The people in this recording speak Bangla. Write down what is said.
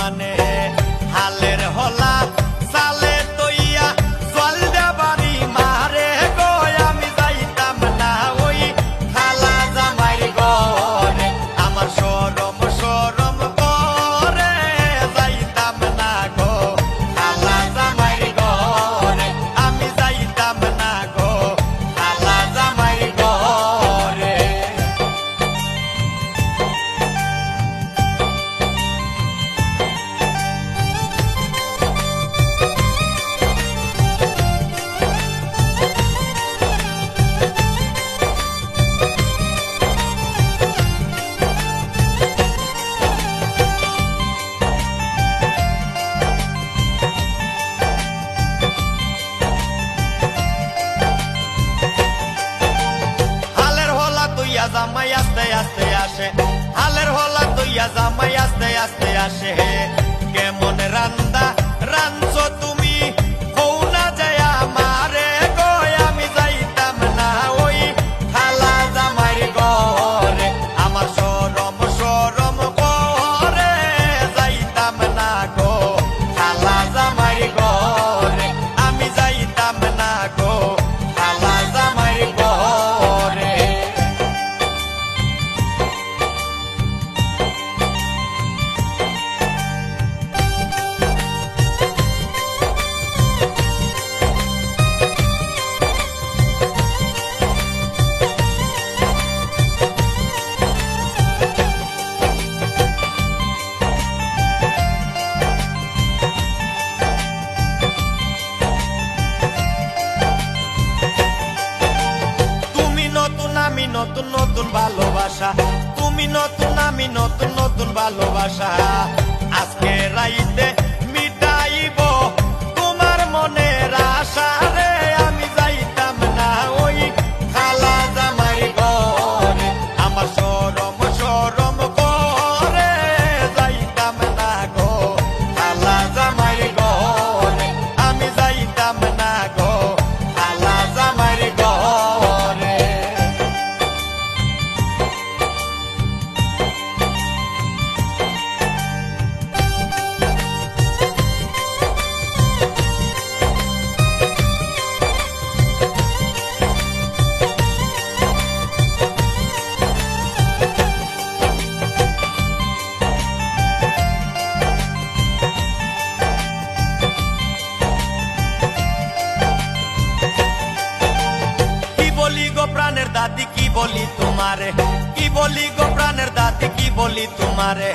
মানে হালের হলা সালে তৈয়া জল দেবারি মারে গো আমি যাইতাম না ওই খালা জামাইর ঘরে আমার শরম শরম করে যাইতাম না গো খালা জামাইর ঘরে আমি যাইতাম না গো খালা জামাইর ঘরে। জামাই আস্তে আস্তে আসে হালের হলা তৈয়া জামাই আস্তে আস্তে আসে কেমন রান্দা রাঞ্চো তুমি হও না যায় আমারে গো আমি যাইতাম না ওই খালা জামাইর ঘরে আমার শরম শরম করে যাইতাম না গো খালা জামাইর ঘরে আমি যাইতাম না গো খালা জামাইর ঘরে। আমি নতুন নতুন ভালোবাসা তুমি নতুন আমি নতুন নতুন ভালোবাসা আজকে রাইতে মিটাইব তোমার মনের আশা রে আমি যাইতাম না ওই খালা জামাইর ঘরে আমার শরম শরম করে যাইতাম না গো খালা জামাইর ঘরে আমি যাইতাম না গো খালা জামাইর ঘরে। প্রাণের দাদি কি বলি তোমারে কি বলি গো প্রাণের দাদি কি বলি তোমারে